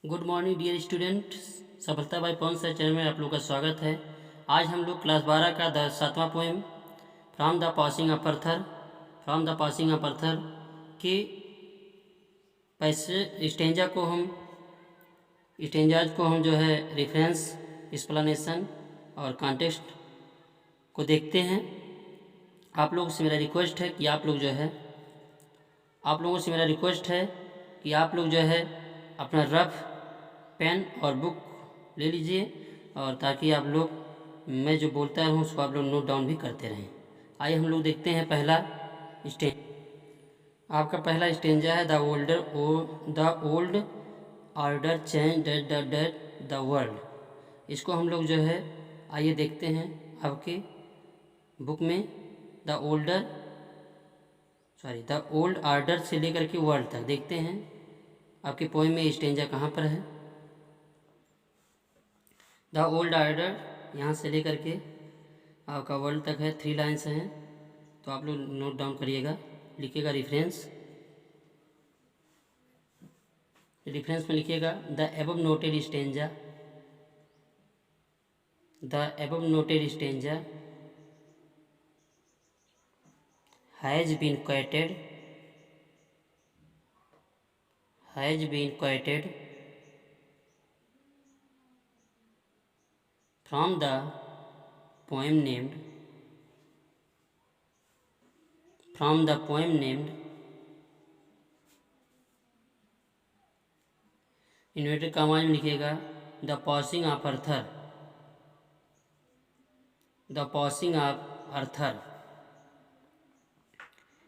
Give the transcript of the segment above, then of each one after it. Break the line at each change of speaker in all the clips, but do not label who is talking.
Good morning dear student. Safalta by Pawan sir channel में आप लोग का स्वागत है। आज हम लोग क्लास 12 का 7वां poem from the passing of Arthur के पैसे स्टेंजाज को हम जो है रेफरेंस, एक्सप्लेनेशन और कॉन्टेक्स्ट को देखते हैं। आप लोगों से मेरा रिक्वेस्ट है कि आप लोग जो है अपना रफ पेन और बुक ले लीजिए, और ताकि आप लोग मैं जो बोलता रहूँ उसको आप लोग नोट डाउन भी करते रहें। आइए हम लोग देखते हैं पहला स्टेंज। आपका पहला स्टेंजा है the old order change the world. इसको हम लोग जो है आइए देखते हैं आपके बुक में। द ओल्ड ऑर्डर से लेकर के वर्ल्ड तक देखते हैं आपके पोएम में स्टेंजा कहाँ पर है। द ओल्ड ऑर्डर यहाँ से लेकर के आपका वर्ल्ड तक है, 3 लाइन्स हैं, तो आप लोग नोट डाउन करिएगा, लिखिएगा रेफरेंस में लिखिएगा the above noted stanza has been quoted from the poem named inverted commas में लिखिएगा the passing of Arthur.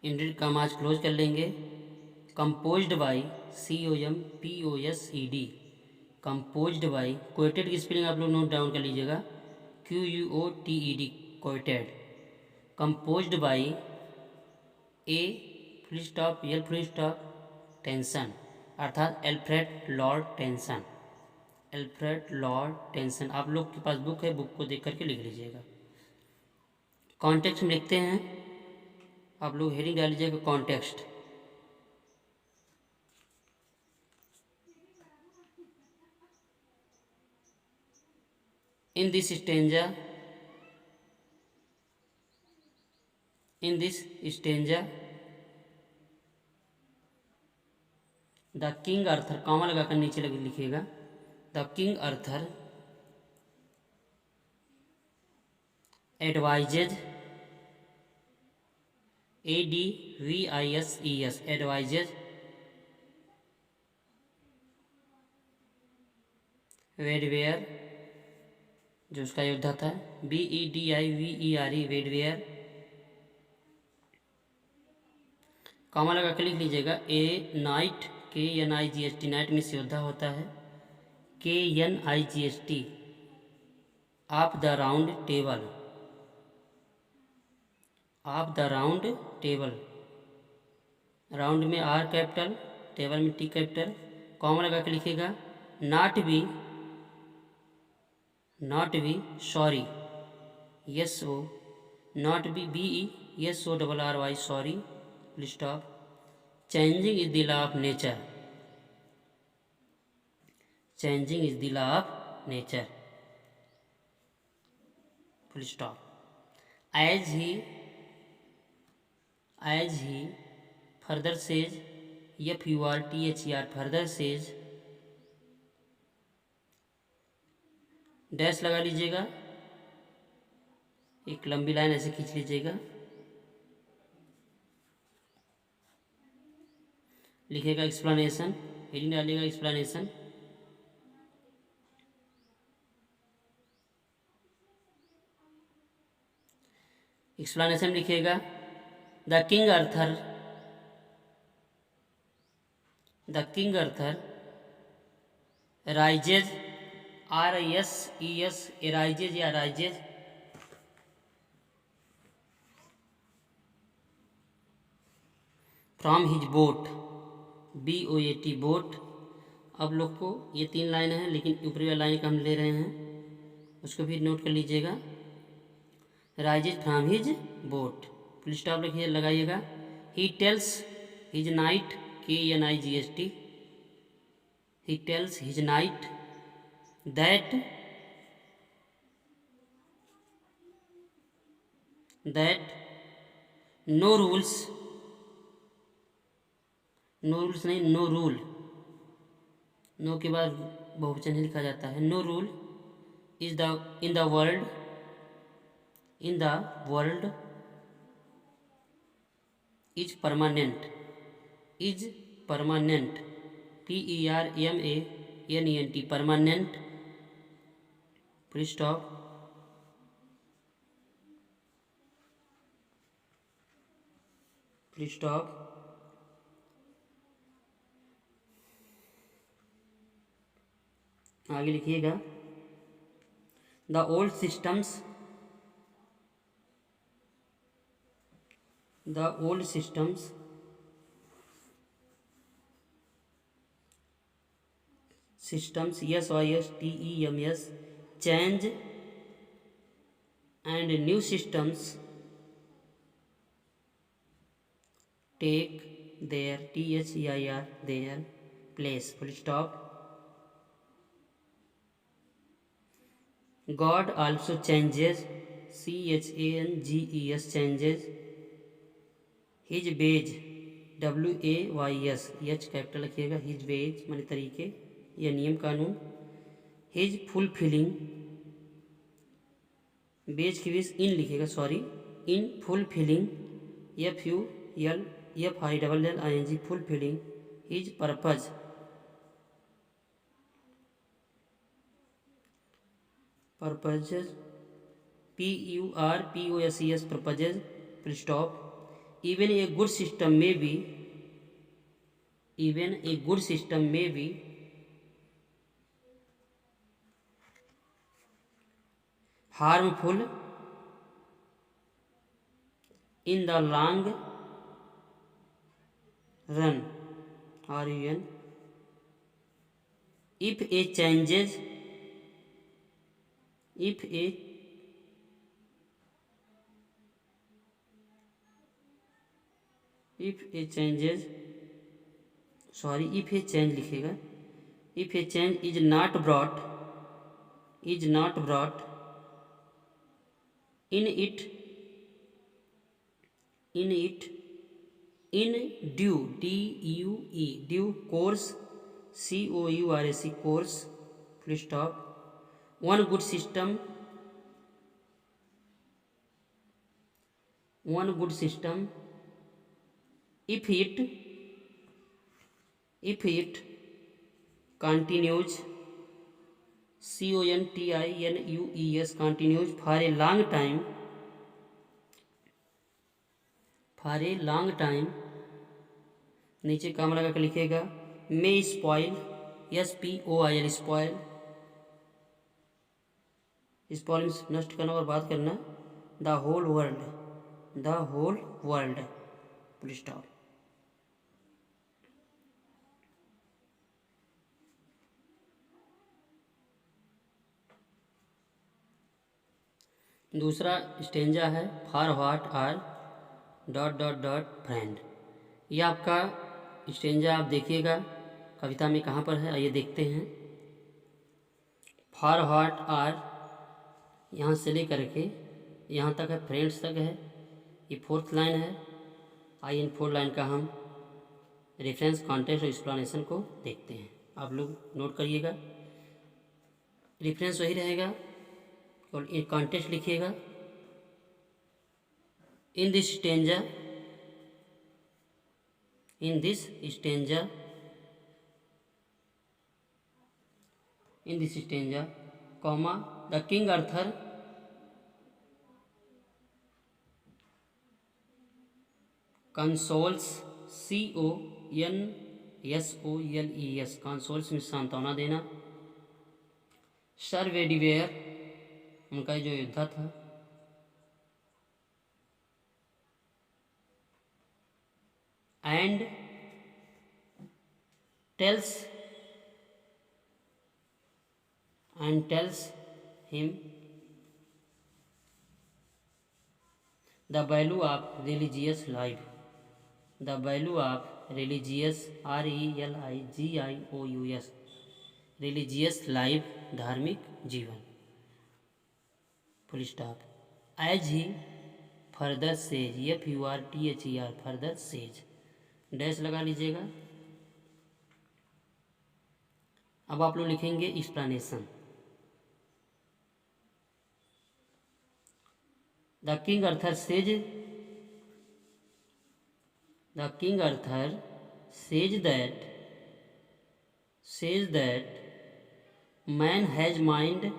Inverted commas close कर लेंगे। Composed by COMPOSED, composed by, quoted की स्पेलिंग आप लोग नोट डाउन कर लीजिएगा, QUOTED, quoted. Composed by Tennyson, अर्थात एल्फ्रेड लॉर्ड टेंसन। आप लोग के पास बुक है, बुक को देख करके लिख लीजिएगा। कॉन्टेक्स्ट में लिखते हैं, आप लोग हेडिंग डाल लीजिएगा context. In this stanza, the king Arthur, comma लगाकर नीचे लिखिएगा, the king Arthur advises, ADVISES, advises Bedivere, जो उसका योद्धा था, BEDIVERE, वेडवेयर, कॉमा लगा के लिख लीजिएगा। ए नाइट, KNIGHT, नाइट में से योद्धा होता है, KNIGHT, of the round table, round में R कैपिटल, टेबल में T कैपिटल, कॉमा लगा के लिखिएगा। Not be sorry, SO, not be BE SORRY, sorry, full stop. Changing is the law of nature, full stop. As he further says, FURTHER, further says, dash लगा लीजिएगा, एक लंबी line ऐसे खींच लीजिएगा, लिखेगा एक्सप्लेनेशन, हेडिंग डालिएगा एक्सप्लेनेशन। एक्सप्लेनेशन लिखिएगा the king Arthur rises, RISES, rises from his boat, BOAT, boat. अब लोग को ये 3 लाइन है, लेकिन ऊपरी वाली लाइन का हम ले रहे हैं, उसको भी नोट कर लीजिएगा। Rises from his boat, full stop लिखिए, लगाइएगा। He tells his knight, KNIGHT, he tells his knight that no rules, no rules नहीं, नो रूल, नो के बाद बहुवचन ही लिखा जाता है। No rule is the in the world is permanent, PERMANENT, permanent, full stop, आगे लिखिएगा। The old systems SYSTEMS change and new systems take their their place, full stop. God also changes, CHANGES changes his ways, WAYS, H capital रखिएगा, his ways माने तरीके या नियम कानून, his fulfilling, beige की base in लिखेगा, sorry, in fulfilling, FULFILLING, fulfilling his purpose, PURPOSES, purposes, full stop. Even a good system may be harmful in the long run, RUN, if a changes लिखेगा, if a change is not brought in due course, course, full stop. One good system if it continues, CONTINUES, continues for a long time, नीचे काम लगा कर लिखेगा, may spoil, SPOIL, spoil नष्ट करना और बात करना, the whole world, full stop. दूसरा स्टेंजा है, फॉर व्हाट आर ... फ्रेंड. यह आपका स्टेंजा आप देखिएगा कविता में कहाँ पर है, आइए देखते हैं. फॉर व्हाट आर, यहाँ से लेकर के यहाँ तक है, फ्रेंड्स तक है, ये 4th लाइन है. आइए इन 4 लाइन का हम रेफरेंस, कॉन्टेक्स्ट और एक्सप्लेनेशन को देखते हैं. आप लोग नोट करिएगा, रेफरेंस वही रहेगा और एक कॉन्टेक्स्ट लिखिएगा. In this stanza, comma, the king Arthur consoles, CONSOLES, consoles में सांत्वना देना. सर वेडिवेयर, उनका जो योद्धा था, and tells him the value of religious life, RELIGIOUS religious life, धार्मिक जीवन, full stop. As he further says, FURTHER, further says, dash लगा लीजिएगा। अब आप लोग लिखेंगे explanation. The king Arthur says that man has mind,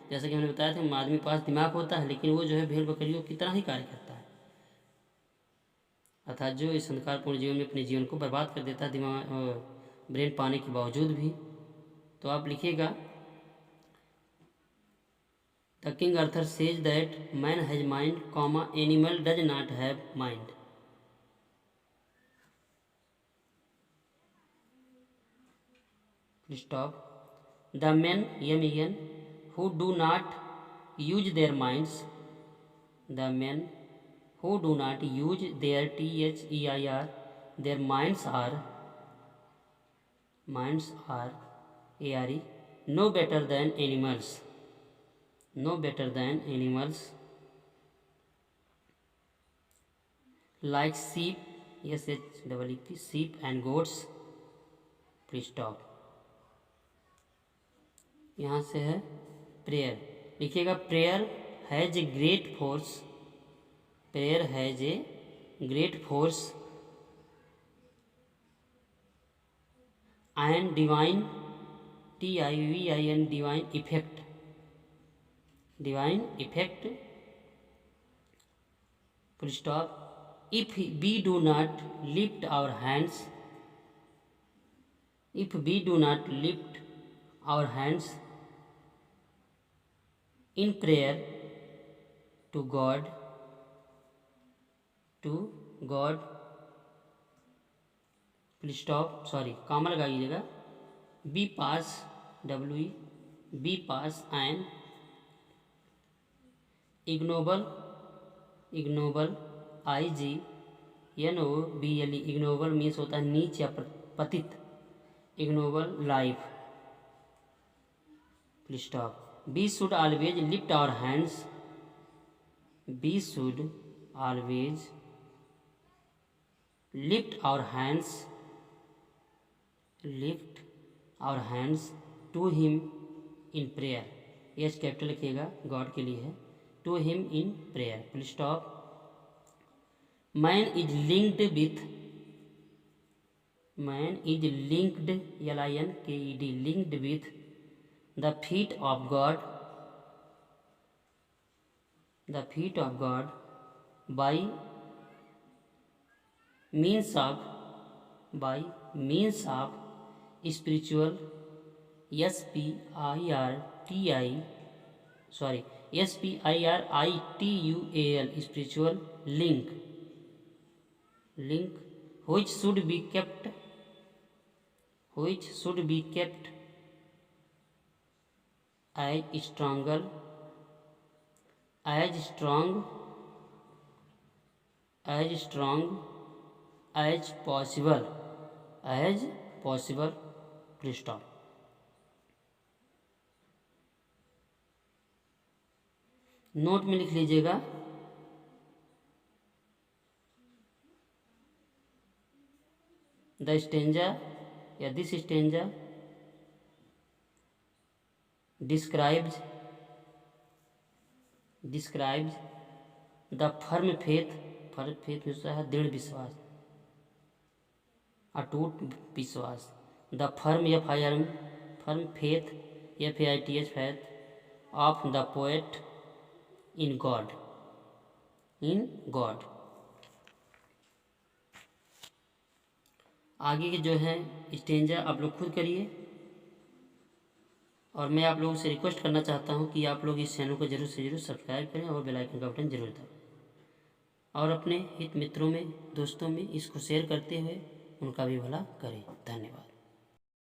जैसा कि मैंने बताया था आदमी के पास दिमाग होता है, लेकिन वो जो है भेड़ बकरियों की तरह ही कार्य करता है, अर्थात जो इस अंधकारपूर्ण जीवन में अपने जीवन को बर्बाद कर देता है दिमाग ब्रेन पाने के बावजूद भी। तो आप लिखिएगा the king Arthur says that man has mind, animal does not have mind. Stop. The men who do not use their minds, the men who do not use their THEIR, their minds are ARE, no better than animals, like sheep, SHEEP, sheep and goats। Please stop. यहाँ से है prayer, लिखिएगा prayer has a great force, and divine TIVIN, divine effect, full stop. If we do not lift our hands in prayer to God, please stop, sorry, comma लगाइएगा, we pass an ignoble ignoble means होता है नीच या पतित, ignoble life, please stop. We should always lift our hands, lift our hands to him in prayer, yes capital लिखिएगा, God के लिए है, to him in prayer, full stop। man is linked with the feet of God by means of spiritual SPIRITUAL, spiritual link which should be kept as strong as possible, full stop। Note में लिख लीजिएगा the stanza या this stanza describes the firm faith होता है दृढ़ विश्वास, अटूट विश्वास, the firm faith faith of the poet in God। आगे के जो है स्टेंजा आप लोग खुद करिए, और मैं आप लोगों से रिक्वेस्ट करना चाहता हूं कि आप लोग इस चैनल को जरूर से जरूर सब्सक्राइब करें और बेल आइकन का बटन जरूर दबाएं, और अपने हित मित्रों में, दोस्तों में इसको शेयर करते हुए उनका भी भला करें। धन्यवाद।